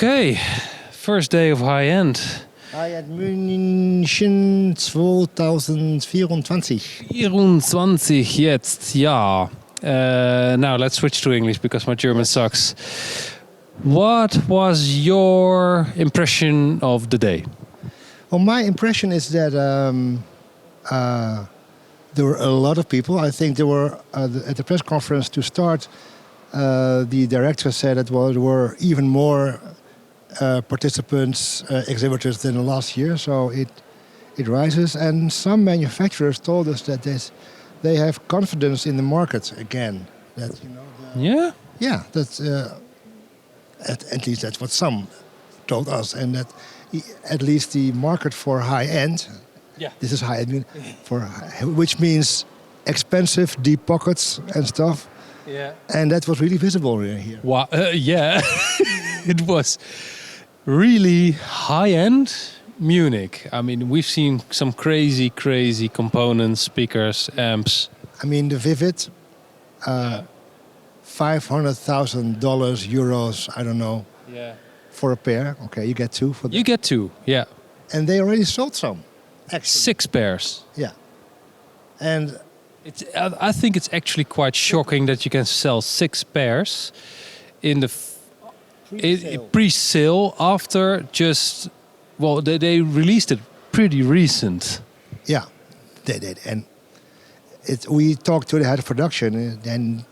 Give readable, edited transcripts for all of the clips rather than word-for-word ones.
Okay, first day of High End. High End München 2024. 24 jetzt, ja. Now let's switch to English because my German sucks. What was your impression of the day? Well, my impression is that there were a lot of people. I think there were at the press conference to start. The director said that there were even more participants, exhibitors than the last year. So it rises. And some manufacturers told us that they have confidence in the market again. That Yeah. That's at least that's what some told us, and that at least the market for high end. Yeah. This is high end which means expensive, deep pockets and stuff. Yeah. And that was really visible here. Wow. Yeah. It was really high-end Munich. I mean, we've seen some crazy components, speakers, amps. I mean, the Vivid, $500,000, euros, I don't know, for a pair. Okay, you get two for that. You get two, yeah. And they already sold some, actually. 6 pairs. Yeah. And I think it's actually quite shocking that you can sell 6 pairs in the pre-sale after just, well, they released it pretty recent. Yeah, they did. And we talked to the head of production, and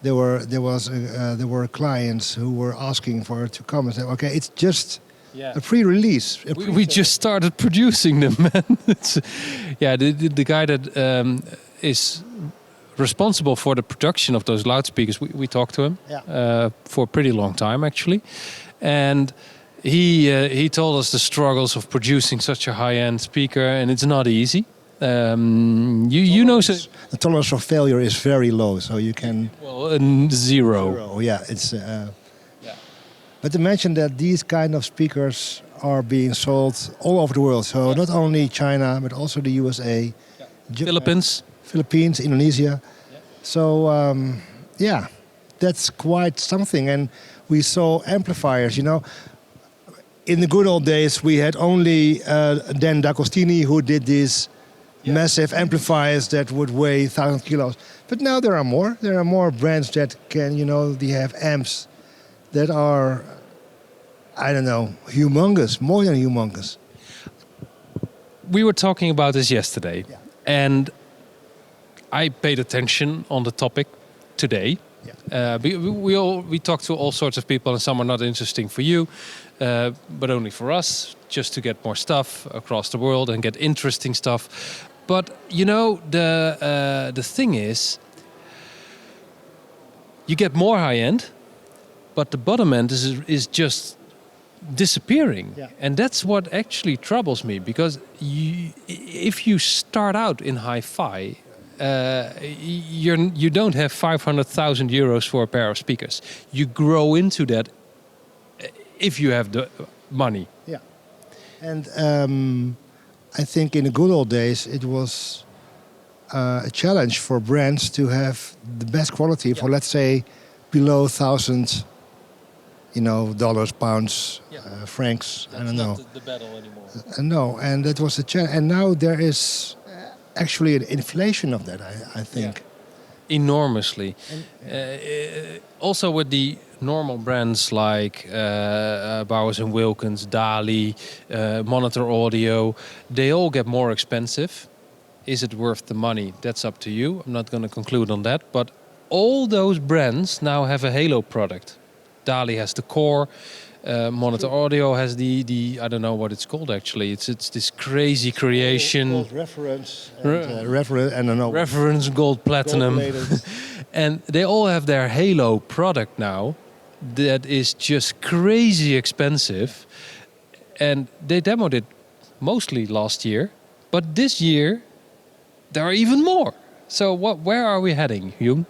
there were clients who were asking for it to come and say, okay, it's just a pre-release. We just started producing them, man. The guy that is responsible for the production of those loudspeakers, we talked to him for a pretty long time, actually. And he told us the struggles of producing such a high-end speaker, and it's not easy. The tolerance of failure is very low, so you can... Well, zero. Yeah, it's... But to mention that these kind of speakers are being sold all over the world. So not only China, but also the USA, Philippines, Indonesia. So, that's quite something. And we saw amplifiers, In the good old days, we had only Dan D'Agostini who did these massive amplifiers that would weigh 1,000 kilos. But now there are more. There are more brands that can, they have amps that are, I don't know, humongous, more than humongous. We were talking about this yesterday, and I paid attention on the topic today. We talked to all sorts of people, and some are not interesting for you, but only for us, just to get more stuff across the world and get interesting stuff. But the thing is, you get more high end, but the bottom end is just disappearing. And that's what actually troubles me, because if you start out in hi-fi, you don't have 500,000 euros for a pair of speakers. You grow into that if you have the money. Yeah. And I think in the good old days, it was a challenge for brands to have the best quality for, let's say, below 1,000, dollars, pounds, francs. That's I don't know. Not the battle anymore. No, and that was a challenge. And now there is actually an inflation of that, I think. Enormously. Also with the normal brands like Bowers & Wilkins, Dali, Monitor Audio, they all get more expensive. Is it worth the money? That's up to you. I'm not going to conclude on that. But all those brands now have a halo product. Dali has the core. Monitor Audio has the I don't know what it's called actually. It's this crazy creation. Reference and Reference Gold Platinum. And they all have their Halo product now that is just crazy expensive. And they demoed it mostly last year, but this year there are even more. So where are we heading, Jung?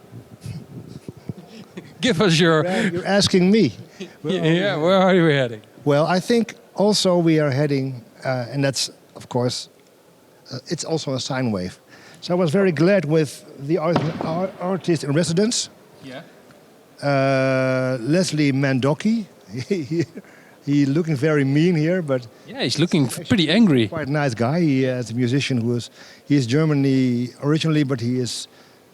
Give us your... You're asking me. Where are we heading? Well, I think also we are heading, and that's, of course, it's also a sine wave. So I was very glad with the artist in residence. Yeah. Leslie Mandoki. He's looking very mean here, but Yeah, he's looking pretty angry. quite a nice guy. He is a musician he is Germany originally, but he is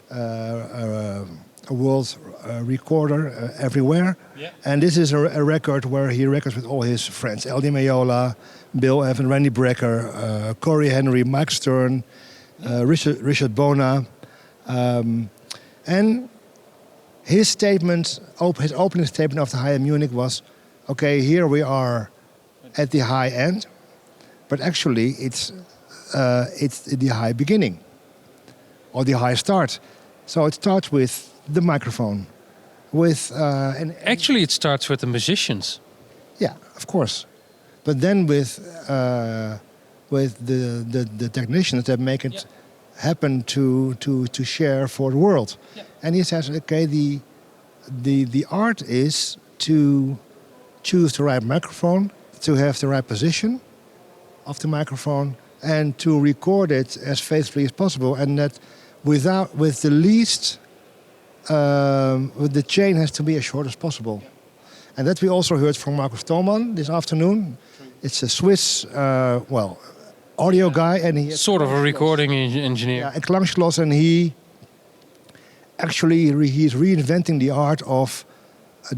a world recorder everywhere. Yeah. And this is a record where he records with all his friends: El Di Meola, Bill Evans, Randy Brecker, Corey Henry, Mike Stern, Richard Bona, and his statement, his opening statement of the High End Munich was, "Okay, here we are at the high end, but actually it's the high beginning or the high start. So it starts with the microphone, with and Actually, it starts with the musicians. yeah, of course, but then with the technicians that make it happen to share for the world." Yeah. And he says, okay, the art is to choose the right microphone, to have the right position of the microphone, and to record it as faithfully as possible, and that with the least, with the chain has to be as short as possible. And that we also heard from Markus Thoman this afternoon. It's a Swiss, audio guy, and he has Sort of a recording engineer. yeah, a Klangschloss, and he actually he's reinventing the art of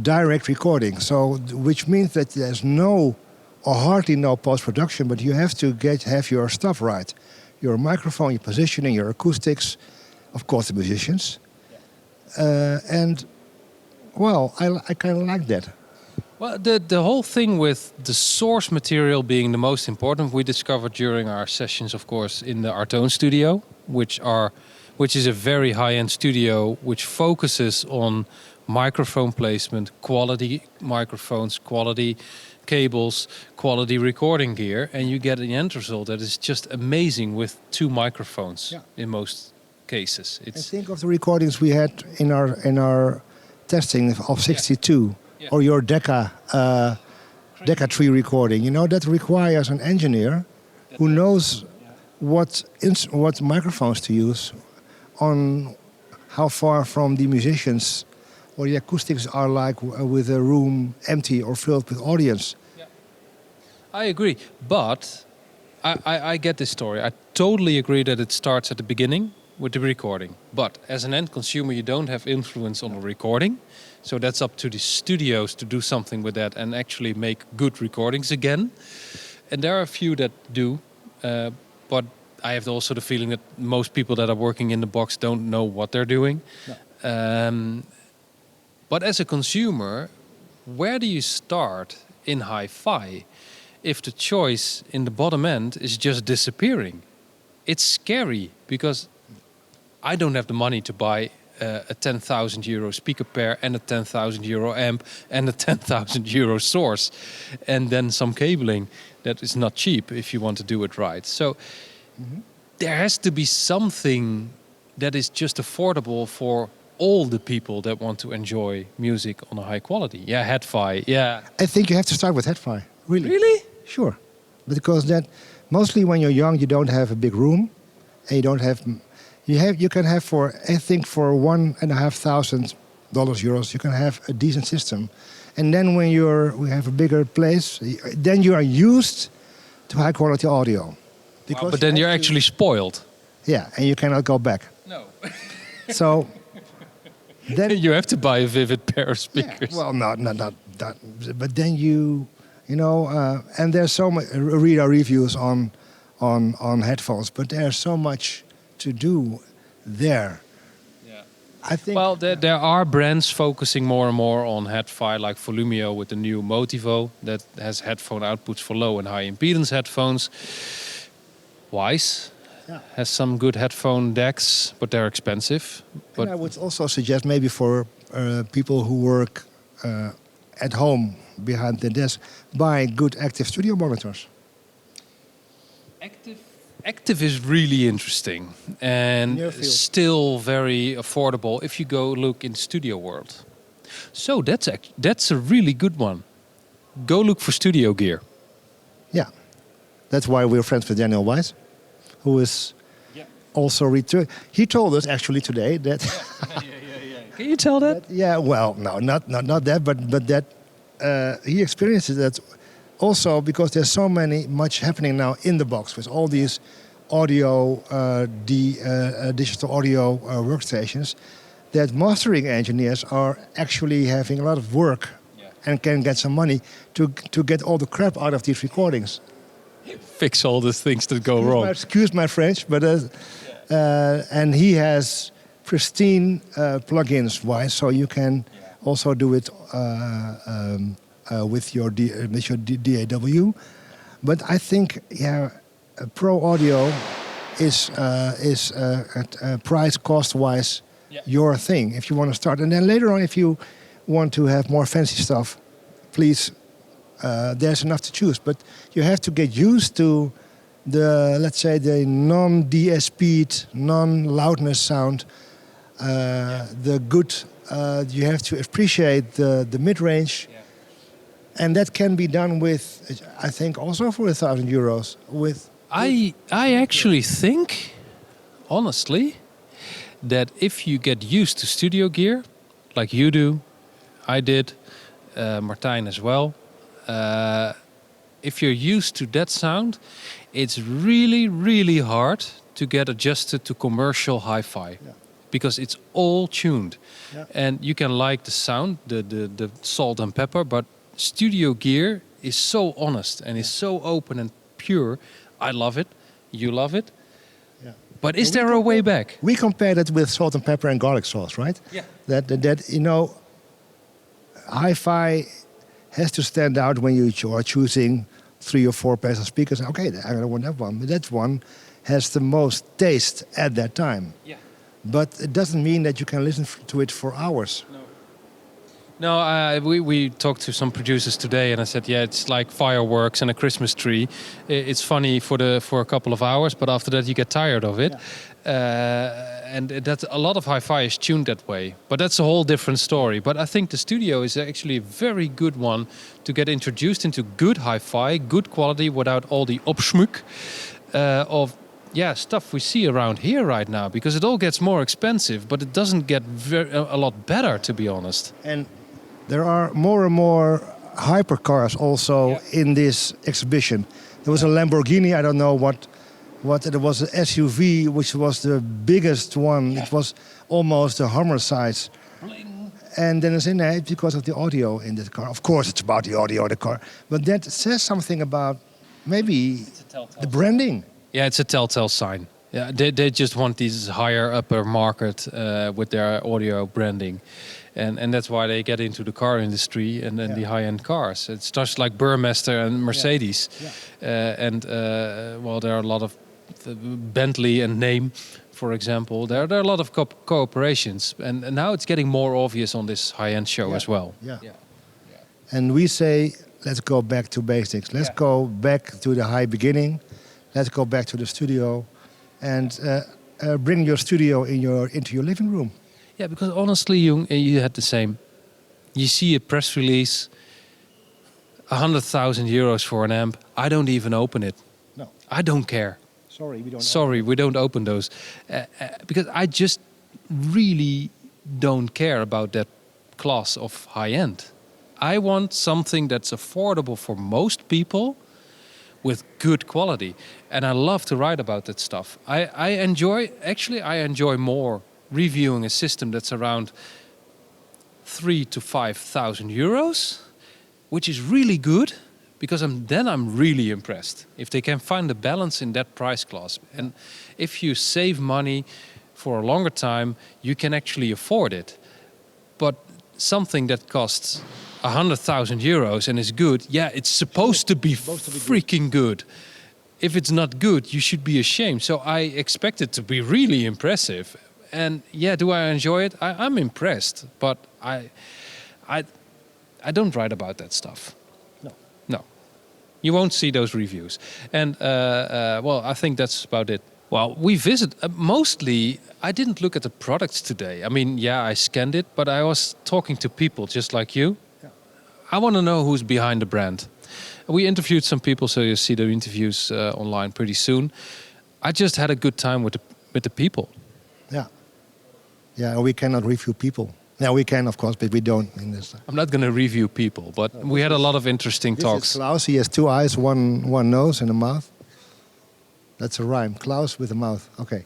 direct recording. So, which means that there's no or hardly no post-production, but you have to have your stuff right, your microphone, your positioning, your acoustics, of course the musicians, and well, I kind of like that. Well, the whole thing with the source material being the most important, we discovered during our sessions, of course, in the Artone studio, which is a very high-end studio, which focuses on microphone placement, quality microphones, quality cables, quality recording gear, and you get an end result that is just amazing with 2 microphones in most cases. And think of the recordings we had in our testing of 62. Yeah. Or your Decca 3 recording, you know, that requires an engineer who knows what microphones to use, on how far from the musicians or the acoustics are like with a room empty or filled with audience. Yeah. I agree, but I get this story. I totally agree that it starts at the beginning with the recording. But as an end consumer, you don't have influence on the recording. So that's up to the studios to do something with that and actually make good recordings again. And there are a few that do, but I have also the feeling that most people that are working in the box don't know what they're doing. No. But as a consumer, where do you start in hi-fi if the choice in the bottom end is just disappearing? It's scary because I don't have the money to buy a 10,000 euro speaker pair and a 10,000 euro amp and a 10,000 euro source, and then some cabling that is not cheap if you want to do it right. So there has to be something that is just affordable for all the people that want to enjoy music on a high quality. Yeah, hi-fi. Yeah, I think you have to start with hi-fi. really? Sure, because that mostly when you're young, you don't have a big room, and you don't have. You can have for $1,500 euros, you can have a decent system, and then when we have a bigger place, then you are used to high quality audio. Wow, but then you're actually spoiled. Yeah, and you cannot go back. No. So then You have to buy a Vivid pair of speakers. well, not that, but then you know, and there's so much. Read our reviews on headphones, but there's so much to do there. Yeah. I think. Well, there are brands focusing more and more on hi-fi, like Volumio with the new Motivo that has headphone outputs for low and high impedance headphones. Wise has some good headphone decks, but they're expensive. But and I would also suggest maybe for people who work at home behind the desk, buy good active studio monitors. Active is really interesting and Near field. still very affordable if you go look in studio world. So that's a really good one. Go look for studio gear. Yeah, that's why we're friends with Daniel Weiss, who is also return. He told us actually today that. Can you tell that? Yeah, well, no, not that, but that he experiences that also because there's so much happening now in the box with all these audio, digital audio workstations, that mastering engineers are actually having a lot of work and can get some money to get all the crap out of these recordings. Fix all the things that go wrong. Excuse my French, but and he has pristine plugins wise, so you can also do it with your DAW. But I think pro audio is price cost wise your thing if you want to start, and then later on if you want to have more fancy stuff, please. There's enough to choose, but you have to get used to the, let's say, the non-DSP'd, non-loudness sound. The good, you have to appreciate the mid-range, and that can be done with, I think, also for €1,000. I actually think, honestly, that if you get used to studio gear, like you do, I did, Martijn as well. If you're used to that sound, it's really, really hard to get adjusted to commercial hi-fi, because it's all tuned. And you can like the sound, the salt and pepper, but studio gear is so honest and is so open and pure. I love it. You love it. But is there a way back? We compared it with salt and pepper and garlic sauce, right? Yeah. That you know, hi-fi has to stand out when you are choosing 3 or 4 pairs of speakers. Okay, I don't want that one, but that one has the most taste at that time. Yeah. But it doesn't mean that you can listen to it for hours. No, we talked to some producers today, and I said, it's like fireworks and a Christmas tree. It's funny for a couple of hours, but after that you get tired of it. And that a lot of hi-fi is tuned that way, but that's a whole different story. But I think the studio is actually a very good one to get introduced into good hi-fi, good quality, without all the opschmuck of stuff we see around here right now, because it all gets more expensive, but it doesn't get a lot better, to be honest. And there are more and more hypercars also in this exhibition. There was a Lamborghini, I don't know what it was, an SUV, which was the biggest one. It was almost a Hummer size. Bling. And then it's because of the audio in that car. Of course, it's about the audio in the car. But that says something about maybe the branding. Yeah, it's a telltale sign. Yeah, they just want these higher upper market with their audio branding. And that's why they get into the car industry and then the high-end cars. It's just like Burmester and Mercedes. There are a lot of Bentley and Name, for example. There are a lot of cooperations. And now it's getting more obvious on this high-end show as well. And we say, let's go back to basics. Let's go back to the high beginning. Let's go back to the studio and bring your studio into your living room. Yeah, because honestly, Jung, you had the same. You see a press release, €100,000 for an amp. I don't even open it. No. I don't care. Sorry, we don't open those. Because I just really don't care about that class of high-end. I want something that's affordable for most people with good quality. And I love to write about that stuff. I enjoy more reviewing a system that's around €3,000 to €5,000, which is really good, because I'm really impressed if they can find a balance in that price class. And if you save money for a longer time, you can actually afford it. But something that costs €100,000 and is good, it's supposed to be freaking good. If it's not good, you should be ashamed. So I expect it to be really impressive. And do I enjoy it? I'm impressed, but I don't write about that stuff. No. You won't see those reviews. And I think that's about it. Well, we visit mostly. I didn't look at the products today. I mean, I scanned it, but I was talking to people just like you. I want to know who's behind the brand. We interviewed some people, so you'll see the interviews online pretty soon. I just had a good time with the people. Yeah, we cannot review people. Now we can, of course, but we don't in this. I'm not going to review people, but we had a lot of interesting This talks. is Klaus. He has 2 eyes, one nose, and a mouth. That's a rhyme. Klaus with a mouth. Okay.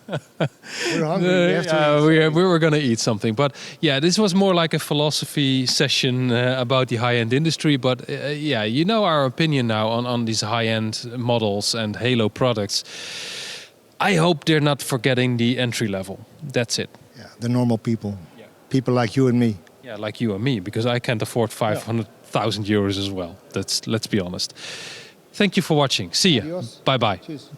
We're hungry. We have to eat. We were going to eat something. But yeah, this was more like a philosophy session about the high-end industry. But yeah, you know our opinion now on these high-end models and Halo products. I hope they're not forgetting the entry level. That's it. Yeah, the normal people. Yeah. People like you and me. Yeah, like you and me, because I can't afford 500,000 euros as well. Let's be honest. Thank you for watching. See you. Adios. Bye-bye. Tschüss.